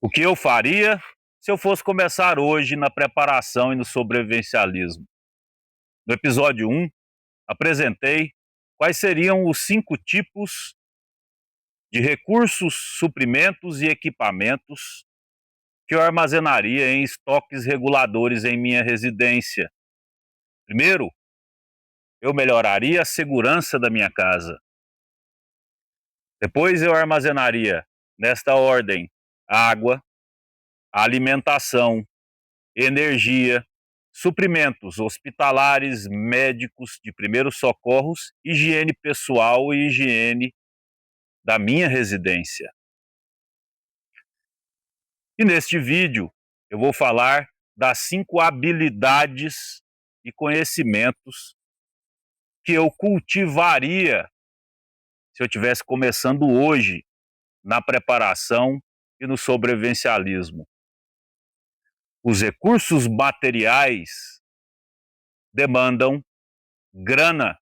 O que eu faria se eu fosse começar hoje na preparação e no sobrevivencialismo? No episódio 1, apresentei quais seriam os 5 tipos de recursos, suprimentos e equipamentos que eu armazenaria em estoques reguladores em minha residência. Primeiro, eu melhoraria a segurança da minha casa. Depois eu armazenaria, nesta ordem, água, alimentação, energia, suprimentos hospitalares, médicos de primeiros socorros, higiene pessoal e higiene da minha residência. E neste vídeo eu vou falar das 5 habilidades e conhecimentos que eu cultivaria se eu estivesse começando hoje na preparação e no sobrevivencialismo. Os recursos materiais demandam grana.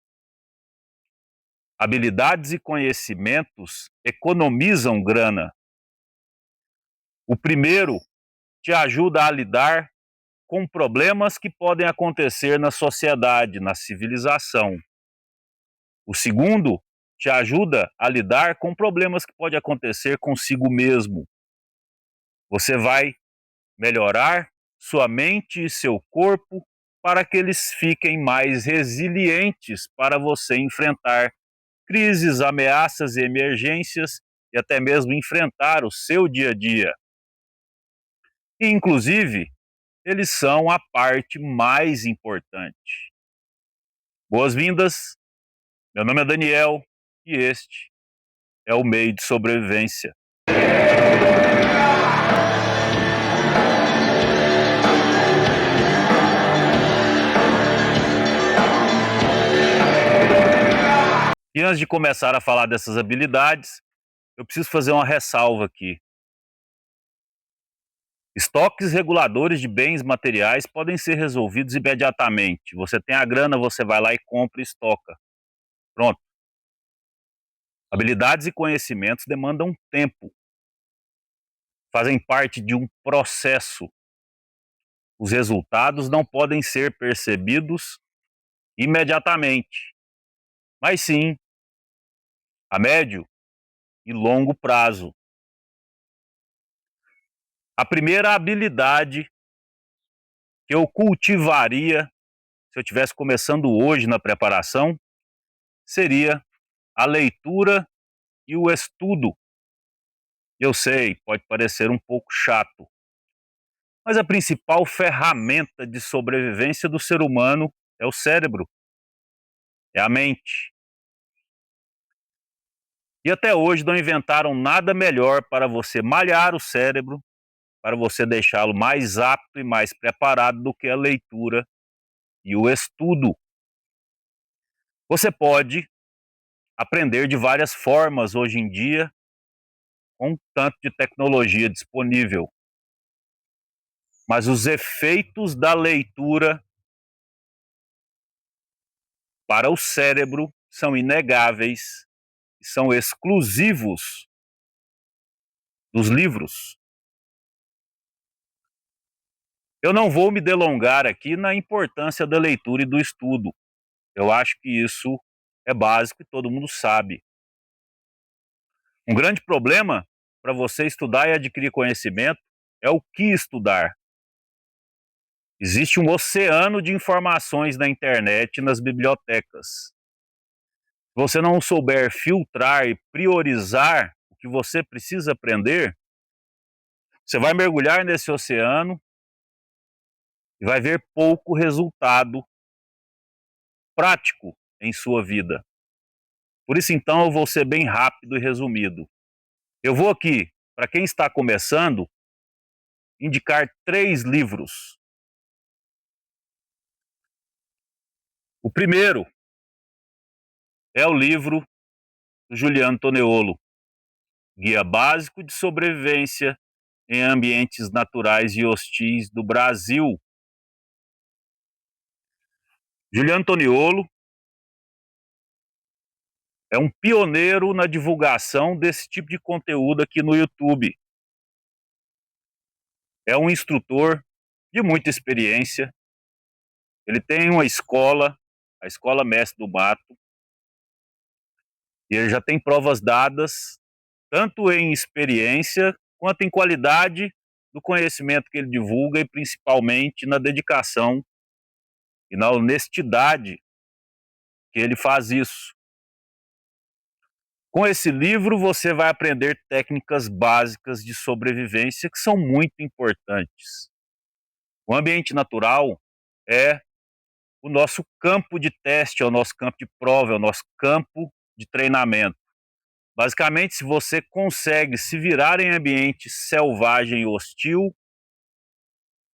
Habilidades e conhecimentos economizam grana. O primeiro te ajuda a lidar com problemas que podem acontecer na sociedade, na civilização. O segundo te ajuda a lidar com problemas que podem acontecer consigo mesmo. Você vai melhorar sua mente e seu corpo para que eles fiquem mais resilientes para você enfrentar crises, ameaças e emergências e até mesmo enfrentar o seu dia a dia. E, inclusive, eles são a parte mais importante. Boas-vindas, meu nome é Daniel e este é o Meio de Sobrevivência. E antes de começar a falar dessas habilidades, eu preciso fazer uma ressalva aqui. Estoques reguladores de bens materiais podem ser resolvidos imediatamente. Você tem a grana, você vai lá e compra e estoca. Pronto. Habilidades e conhecimentos demandam tempo. Fazem parte de um processo. Os resultados não podem ser percebidos imediatamente, mas sim a médio e longo prazo. A primeira habilidade que eu cultivaria se eu estivesse começando hoje na preparação seria a leitura e o estudo. Eu sei, pode parecer um pouco chato, mas a principal ferramenta de sobrevivência do ser humano é o cérebro, é a mente. E até hoje não inventaram nada melhor para você malhar o cérebro, para você deixá-lo mais apto e mais preparado do que a leitura e o estudo. Você pode aprender de várias formas hoje em dia, com tanto de tecnologia disponível. Mas os efeitos da leitura para o cérebro são inegáveis e são exclusivos dos livros. Eu não vou me delongar aqui na importância da leitura e do estudo. Eu acho que isso é básico e todo mundo sabe. Um grande problema para você estudar e adquirir conhecimento é o que estudar. Existe um oceano de informações na internet e nas bibliotecas. Se você não souber filtrar e priorizar o que você precisa aprender, você vai mergulhar nesse oceano e vai ver pouco resultado prático em sua vida. Por isso, então, eu vou ser bem rápido e resumido. Eu vou aqui, para quem está começando, indicar 3 livros. O primeiro é o livro do Juliano Toneolo, Guia Básico de Sobrevivência em Ambientes Naturais e Hostis do Brasil. Juliano Toneolo é um pioneiro na divulgação desse tipo de conteúdo aqui no YouTube. é um instrutor de muita experiência. Ele tem uma escola, a Escola Mestre do Mato, e ele já tem provas dadas, tanto em experiência quanto em qualidade do conhecimento que ele divulga e principalmente na dedicação e na honestidade que ele faz isso. Com esse livro você vai aprender técnicas básicas de sobrevivência que são muito importantes. O ambiente natural é o nosso campo de teste, é o nosso campo de prova, é o nosso campo de treinamento. Basicamente, se você consegue se virar em ambiente selvagem e hostil,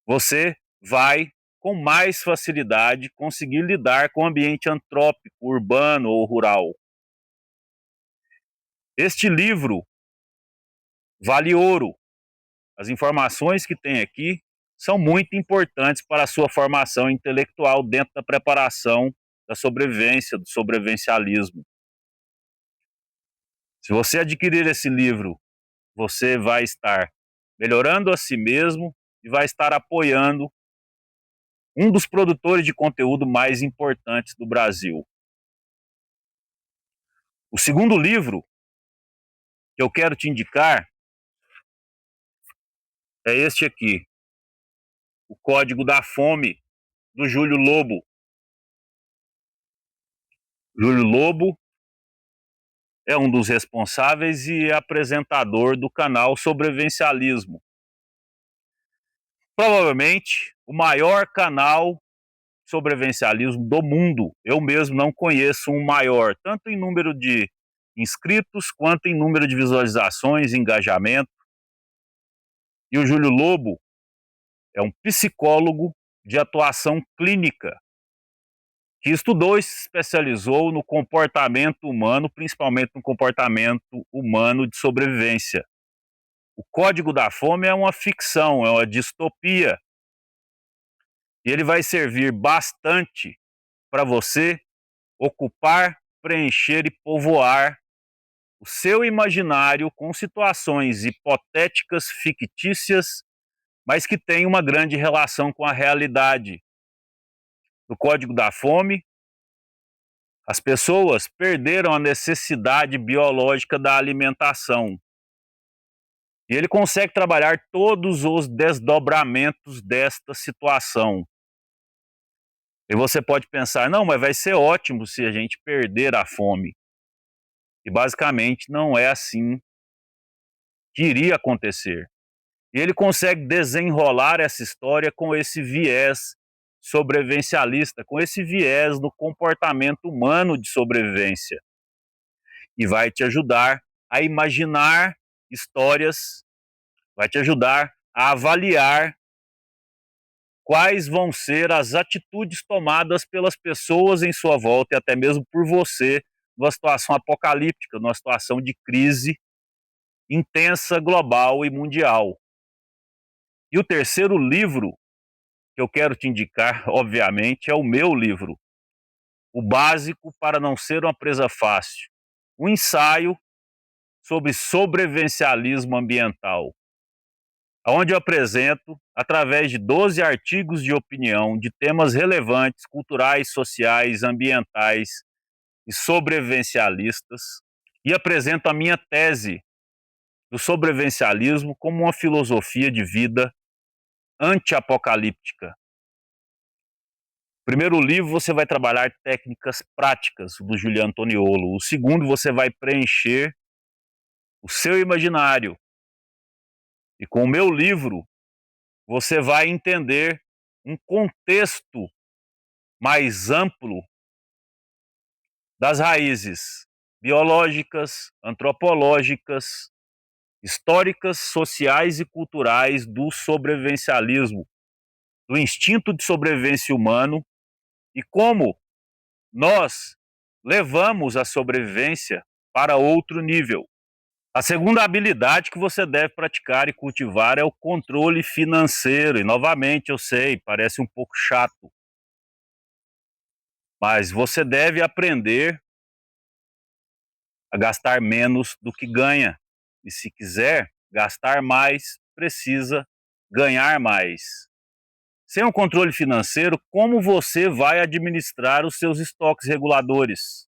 você vai, com mais facilidade, conseguir lidar com o ambiente antrópico, urbano ou rural. Este livro vale ouro. As informações que tem aqui são muito importantes para a sua formação intelectual dentro da preparação da sobrevivência, do sobrevivencialismo. Se você adquirir esse livro, você vai estar melhorando a si mesmo e vai estar apoiando um dos produtores de conteúdo mais importantes do Brasil. O segundo livro que eu quero te indicar é este aqui, O Código da Fome, do Júlio Lobo. Júlio Lobo é um dos responsáveis e apresentador do canal Sobrevivencialismo. Provavelmente o maior canal sobrevivencialismo do mundo. Eu mesmo não conheço um maior, tanto em número de inscritos quanto em número de visualizações, engajamento. E o Júlio Lobo é um psicólogo de atuação clínica que estudou e se especializou no comportamento humano, principalmente no comportamento humano de sobrevivência. O Código da Fome é uma ficção, é uma distopia. E ele vai servir bastante para você ocupar, preencher e povoar o seu imaginário com situações hipotéticas, fictícias, mas que têm uma grande relação com a realidade. No Código da Fome, as pessoas perderam a necessidade biológica da alimentação. E ele consegue trabalhar todos os desdobramentos desta situação. E você pode pensar, não, mas vai ser ótimo se a gente perder a fome. E basicamente não é assim que iria acontecer. E ele consegue desenrolar essa história com esse viés sobrevivencialista, com esse viés do comportamento humano de sobrevivência. E vai te ajudar a imaginar histórias, vai te ajudar a avaliar quais vão ser as atitudes tomadas pelas pessoas em sua volta e até mesmo por você numa situação apocalíptica, numa situação de crise intensa, global e mundial. E o terceiro livro que eu quero te indicar, obviamente, é o meu livro, O Básico para Não Ser uma Presa Fácil, um ensaio sobre sobrevivencialismo ambiental, onde eu apresento, através de 12 artigos de opinião de temas relevantes, culturais, sociais, ambientais e sobrevivencialistas, e apresento a minha tese do sobrevivencialismo como uma filosofia de vida anti-apocalíptica. Primeiro livro você vai trabalhar técnicas práticas do Juliano Toniolo. O segundo você vai preencher o seu imaginário. E com o meu livro você vai entender um contexto mais amplo das raízes biológicas, antropológicas, históricas, sociais e culturais do sobrevivencialismo, do instinto de sobrevivência humano e como nós levamos a sobrevivência para outro nível. A segunda habilidade que você deve praticar e cultivar é o controle financeiro. E novamente, eu sei, parece um pouco chato, mas você deve aprender a gastar menos do que ganha. E se quiser gastar mais, precisa ganhar mais. Sem um controle financeiro, como você vai administrar os seus estoques reguladores?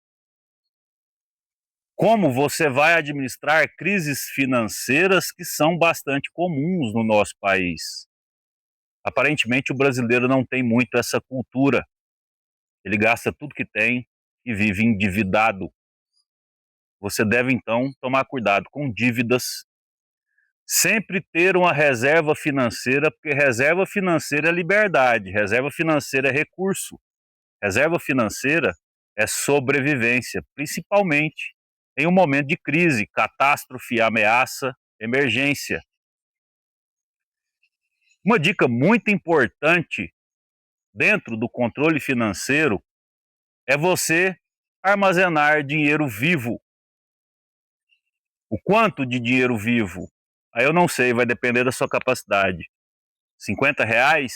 Como você vai administrar crises financeiras que são bastante comuns no nosso país? Aparentemente, o brasileiro não tem muito essa cultura. Ele gasta tudo que tem e vive endividado. Você deve, então, tomar cuidado com dívidas. Sempre ter uma reserva financeira, porque reserva financeira é liberdade, reserva financeira é recurso, reserva financeira é sobrevivência, principalmente em um momento de crise, catástrofe, ameaça, emergência. Uma dica muito importante dentro do controle financeiro é você armazenar dinheiro vivo. O quanto de dinheiro vivo? Aí eu não sei, vai depender da sua capacidade. R$ 50, R$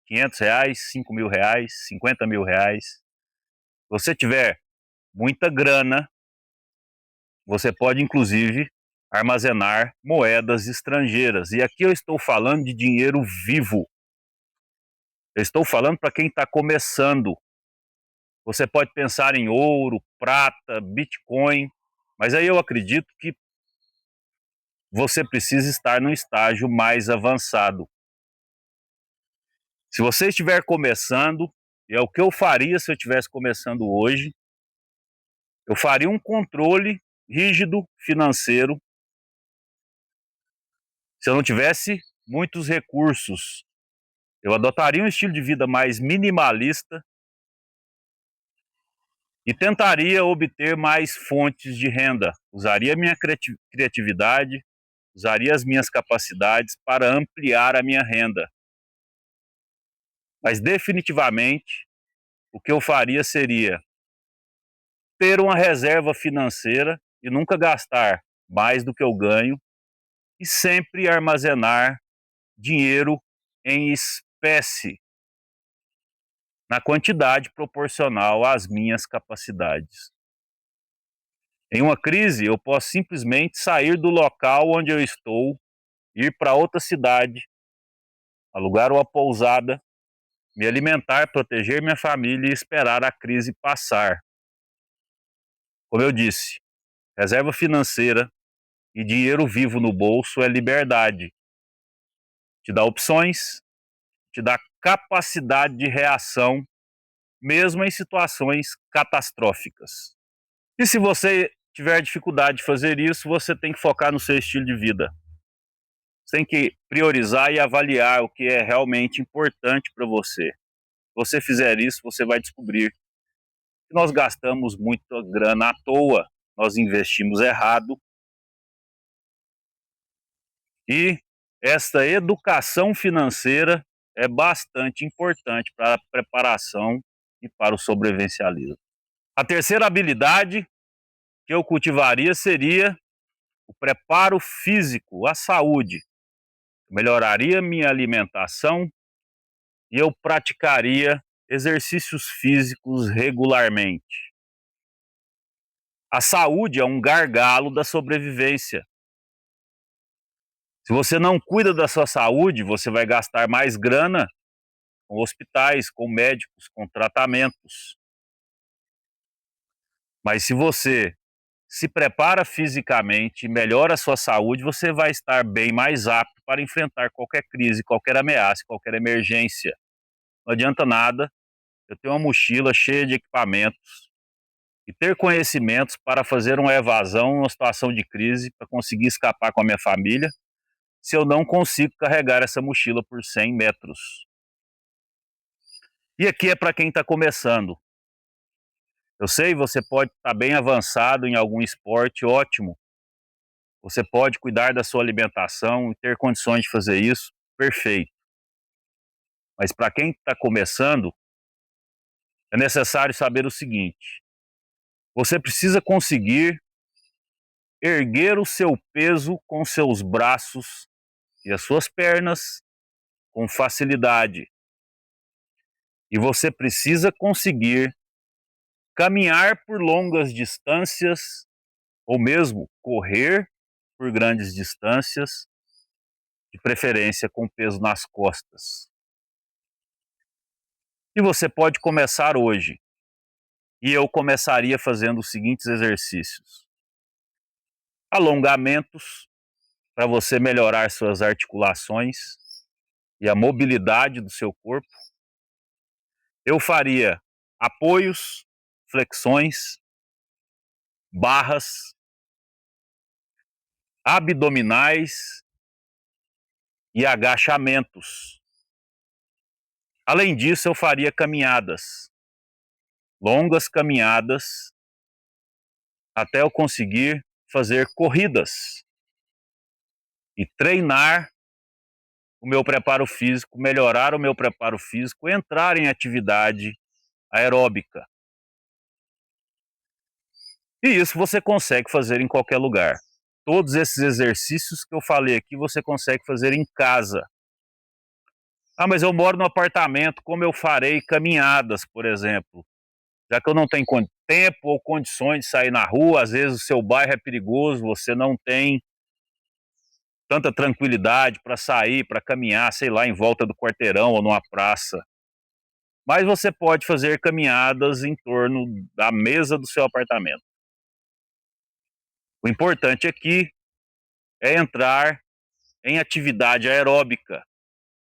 500, R$ 5.000, R$ 50.000. Se você tiver muita grana, você pode inclusive armazenar moedas estrangeiras. E aqui eu estou falando de dinheiro vivo. Eu estou falando para quem está começando. Você pode pensar em ouro, prata, Bitcoin, mas aí eu acredito que você precisa estar num estágio mais avançado. Se você estiver começando, e é o que eu faria se eu estivesse começando hoje, eu faria um controle rígido financeiro. Se eu não tivesse muitos recursos, eu adotaria um estilo de vida mais minimalista e tentaria obter mais fontes de renda. Usaria minha criatividade, usaria as minhas capacidades para ampliar a minha renda. Mas definitivamente, o que eu faria seria ter uma reserva financeira e nunca gastar mais do que eu ganho e sempre armazenar dinheiro em espécie, na quantidade proporcional às minhas capacidades. Em uma crise, eu posso simplesmente sair do local onde eu estou, ir para outra cidade, alugar uma pousada, me alimentar, proteger minha família e esperar a crise passar. Como eu disse, reserva financeira e dinheiro vivo no bolso é liberdade. Te dá opções, te dá capacidade de reação, mesmo em situações catastróficas. E se você tiver dificuldade de fazer isso, você tem que focar no seu estilo de vida. Você tem que priorizar e avaliar o que é realmente importante para você. Se você fizer isso, você vai descobrir que nós gastamos muita grana à toa, nós investimos errado. E esta educação financeira é bastante importante para a preparação e para o sobrevivencialismo. A terceira habilidade que eu cultivaria seria o preparo físico, a saúde. Melhoraria minha alimentação e eu praticaria exercícios físicos regularmente. A saúde é um gargalo da sobrevivência. Se você não cuida da sua saúde, você vai gastar mais grana com hospitais, com médicos, com tratamentos. Mas se você se prepara fisicamente, melhora a sua saúde, você vai estar bem mais apto para enfrentar qualquer crise, qualquer ameaça, qualquer emergência. Não adianta nada eu ter uma mochila cheia de equipamentos e ter conhecimentos para fazer uma evasão, uma situação de crise, para conseguir escapar com a minha família, se eu não consigo carregar essa mochila por 100 metros. E aqui é para quem está começando. Eu sei, você pode estar bem avançado em algum esporte, ótimo. Você pode cuidar da sua alimentação e ter condições de fazer isso, perfeito. Mas para quem está começando, é necessário saber o seguinte: você precisa conseguir erguer o seu peso com seus braços e as suas pernas com facilidade. E você precisa conseguir caminhar por longas distâncias ou mesmo correr por grandes distâncias de preferência com peso nas costas. E você pode começar hoje. E eu começaria fazendo os seguintes exercícios: alongamentos, para você melhorar suas articulações e a mobilidade do seu corpo. Eu faria apoios, flexões, barras, abdominais e agachamentos. Além disso, eu faria caminhadas, longas caminhadas, até eu conseguir fazer corridas e treinar o meu preparo físico, melhorar o meu preparo físico, entrar em atividade aeróbica. E isso você consegue fazer em qualquer lugar. Todos esses exercícios que eu falei aqui você consegue fazer em casa. Ah, mas eu moro no apartamento, como eu farei caminhadas, por exemplo? Já que eu não tenho tempo ou condições de sair na rua, às vezes o seu bairro é perigoso, você não tem tanta tranquilidade para sair, para caminhar, sei lá, em volta do quarteirão ou numa praça. Mas você pode fazer caminhadas em torno da mesa do seu apartamento. O importante aqui é entrar em atividade aeróbica.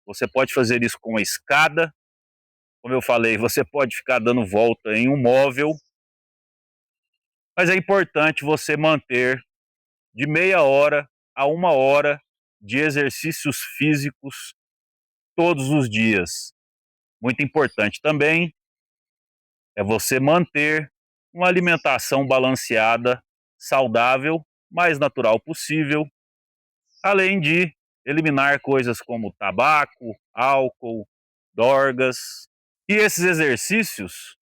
Você pode fazer isso com a escada, como eu falei, você pode ficar dando volta em um móvel, mas é importante você manter de meia hora a 1 hora de exercícios físicos todos os dias. Muito importante também é você manter uma alimentação balanceada, saudável, mais natural possível, além de eliminar coisas como tabaco, álcool, drogas. E esses exercícios,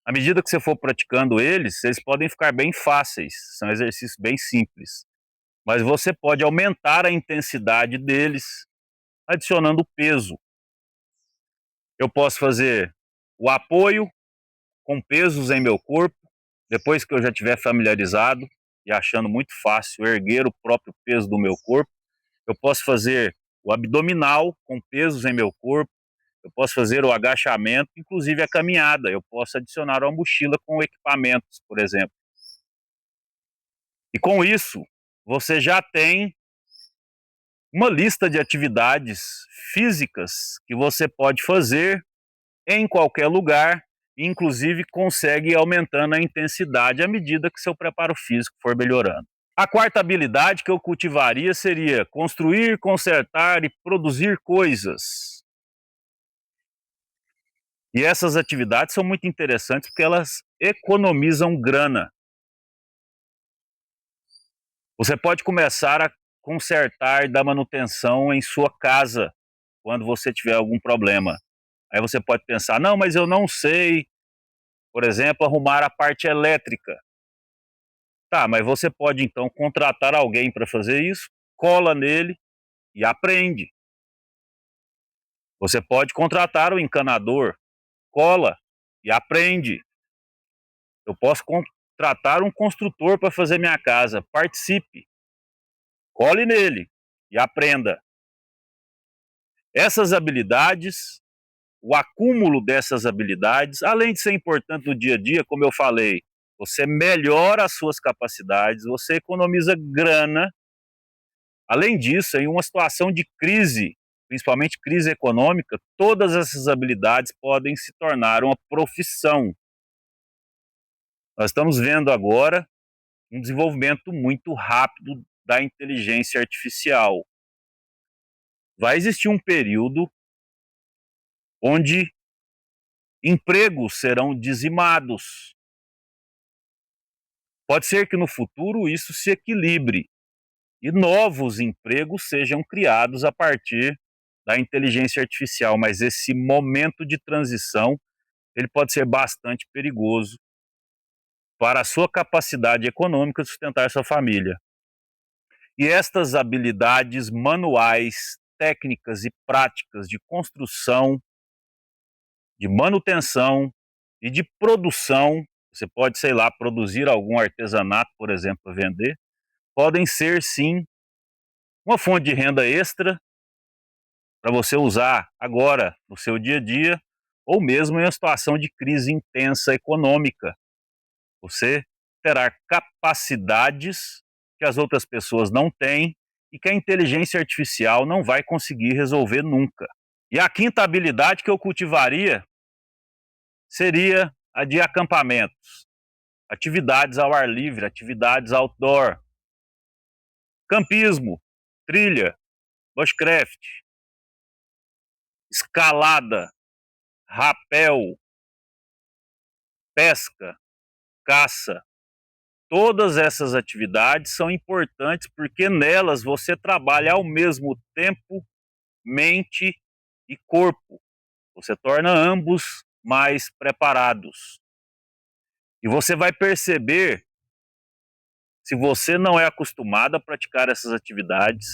à medida que você for praticando eles podem ficar bem fáceis, são exercícios bem simples. Mas você pode aumentar a intensidade deles adicionando peso. Eu posso fazer o apoio com pesos em meu corpo, depois que eu já estiver familiarizado e achando muito fácil erguer o próprio peso do meu corpo. Eu posso fazer o abdominal com pesos em meu corpo, eu posso fazer o agachamento, inclusive a caminhada. Eu posso adicionar uma mochila com equipamentos, por exemplo. E com isso, você já tem uma lista de atividades físicas que você pode fazer em qualquer lugar, e inclusive consegue ir aumentando a intensidade à medida que seu preparo físico for melhorando. A quarta habilidade que eu cultivaria seria construir, consertar e produzir coisas. E essas atividades são muito interessantes porque elas economizam grana. Você pode começar a consertar e dar manutenção em sua casa quando você tiver algum problema. Aí você pode pensar, não, mas eu não sei, por exemplo, arrumar a parte elétrica. Tá, mas você pode então contratar alguém para fazer isso, cola nele e aprende. Você pode contratar um encanador, cola e aprende. Eu posso contratar um construtor para fazer minha casa, participe, cole nele e aprenda. Essas habilidades, o acúmulo dessas habilidades, além de ser importante no dia a dia, como eu falei, você melhora as suas capacidades, você economiza grana. Além disso, em uma situação de crise, principalmente crise econômica, todas essas habilidades podem se tornar uma profissão. Nós estamos vendo agora um desenvolvimento muito rápido da inteligência artificial. Vai existir um período onde empregos serão dizimados. Pode ser que no futuro isso se equilibre e novos empregos sejam criados a partir da inteligência artificial, mas esse momento de transição ele pode ser bastante perigoso para a sua capacidade econômica de sustentar sua família. E estas habilidades manuais, técnicas e práticas de construção, de manutenção e de produção, você pode, sei lá, produzir algum artesanato, por exemplo, para vender, podem ser sim uma fonte de renda extra para você usar agora no seu dia a dia, ou mesmo em uma situação de crise intensa econômica. Você terá capacidades que as outras pessoas não têm e que a inteligência artificial não vai conseguir resolver nunca. E a quinta habilidade que eu cultivaria seria a de acampamentos, atividades ao ar livre, atividades outdoor, campismo, trilha, bushcraft, escalada, rapel, pesca, caça. Todas essas atividades são importantes porque nelas você trabalha ao mesmo tempo mente e corpo. Você torna ambos mais preparados. E você vai perceber, se você não é acostumado a praticar essas atividades,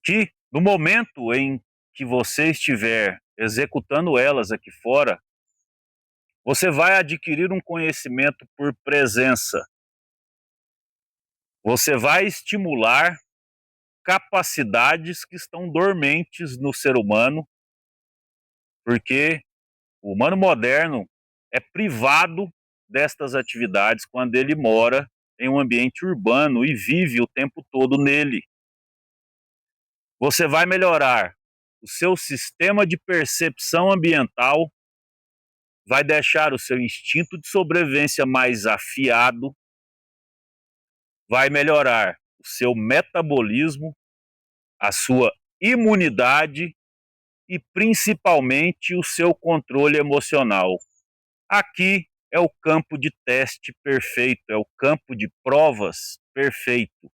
que no momento em que você estiver executando elas aqui fora, você vai adquirir um conhecimento por presença. Você vai estimular capacidades que estão dormentes no ser humano, porque o humano moderno é privado destas atividades quando ele mora em um ambiente urbano e vive o tempo todo nele. Você vai melhorar o seu sistema de percepção ambiental, vai deixar o seu instinto de sobrevivência mais afiado, vai melhorar o seu metabolismo, a sua imunidade e principalmente o seu controle emocional. Aqui é o campo de teste perfeito, é o campo de provas perfeito.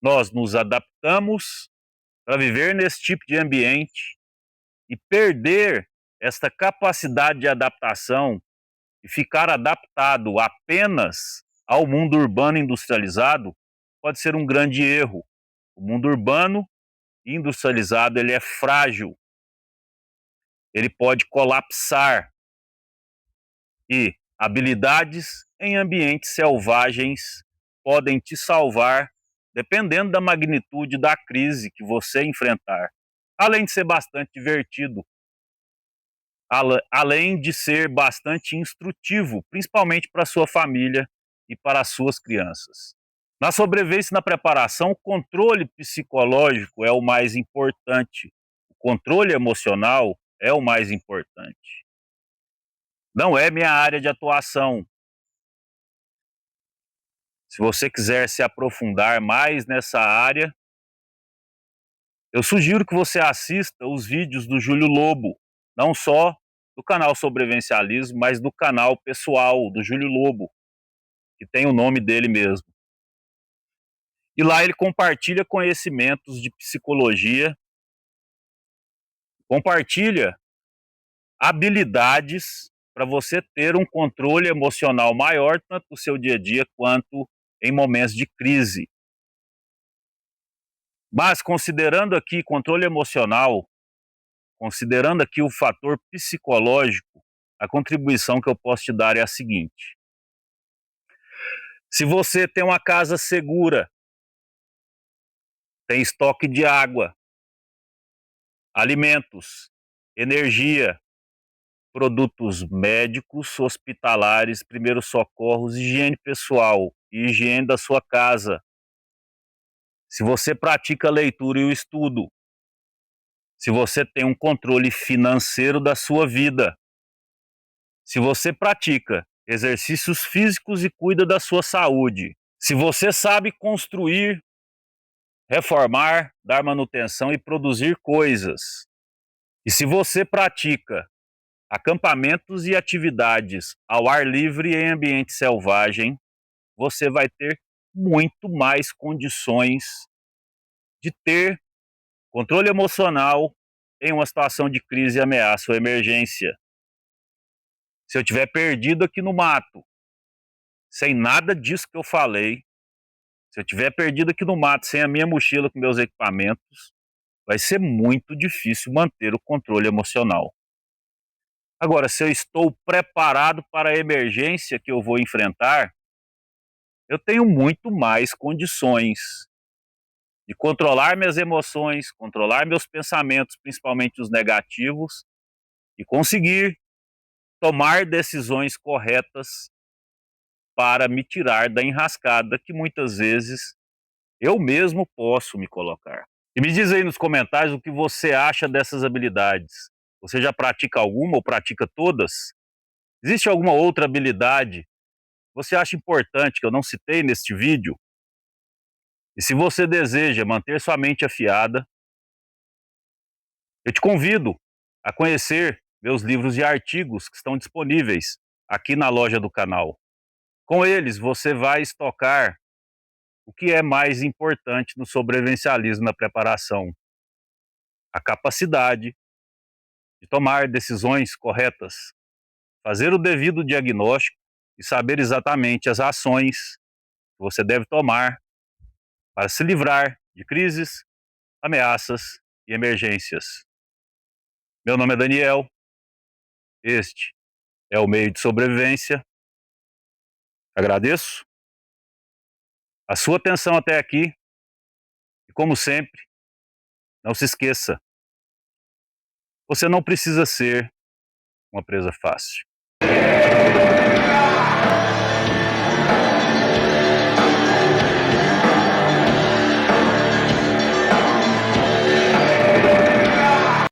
Nós nos adaptamos para viver nesse tipo de ambiente e perder esta capacidade de adaptação e ficar adaptado apenas ao mundo urbano industrializado pode ser um grande erro. O mundo urbano industrializado ele é frágil, ele pode colapsar e habilidades em ambientes selvagens podem te salvar dependendo da magnitude da crise que você enfrentar. Além de ser bastante divertido, além de ser bastante instrutivo, principalmente para sua família e para as suas crianças. Na sobrevivência e na preparação, o controle psicológico é o mais importante. O controle emocional é o mais importante. Não é minha área de atuação. Se você quiser se aprofundar mais nessa área, eu sugiro que você assista os vídeos do Júlio Lobo, não só do canal Sobrevivencialismo, mas do canal pessoal do Júlio Lobo, que tem o nome dele mesmo. E lá ele compartilha conhecimentos de psicologia, compartilha habilidades para você ter um controle emocional maior, tanto no seu dia a dia quanto em momentos de crise. Mas considerando aqui controle emocional, considerando aqui o fator psicológico, a contribuição que eu posso te dar é a seguinte: se você tem uma casa segura, tem estoque de água, alimentos, energia, produtos médicos, hospitalares, primeiros socorros, higiene pessoal e higiene da sua casa, se você pratica a leitura e o estudo, se você tem um controle financeiro da sua vida, se você pratica exercícios físicos e cuida da sua saúde, se você sabe construir, reformar, dar manutenção e produzir coisas, e se você pratica acampamentos e atividades ao ar livre em ambiente selvagem, você vai ter muito mais condições de ter controle emocional em uma situação de crise, ameaça ou emergência. Se eu tiver perdido aqui no mato, sem nada disso que eu falei, se eu tiver perdido aqui no mato, sem a minha mochila com meus equipamentos, vai ser muito difícil manter o controle emocional. Agora, se eu estou preparado para a emergência que eu vou enfrentar, eu tenho muito mais condições de controlar minhas emoções, controlar meus pensamentos, principalmente os negativos, e conseguir tomar decisões corretas para me tirar da enrascada que muitas vezes eu mesmo posso me colocar. E me diz aí nos comentários o que você acha dessas habilidades. Você já pratica alguma ou pratica todas? Existe alguma outra habilidade que você acha importante que eu não citei neste vídeo? E se você deseja manter sua mente afiada, eu te convido a conhecer meus livros e artigos que estão disponíveis aqui na loja do canal. Com eles, você vai estocar o que é mais importante no sobrevivencialismo na preparação: a capacidade de tomar decisões corretas, fazer o devido diagnóstico e saber exatamente as ações que você deve tomar para se livrar de crises, ameaças e emergências. Meu nome é Daniel, este é o Meio de Sobrevivência. Agradeço a sua atenção até aqui e, como sempre, não se esqueça, você não precisa ser uma presa fácil.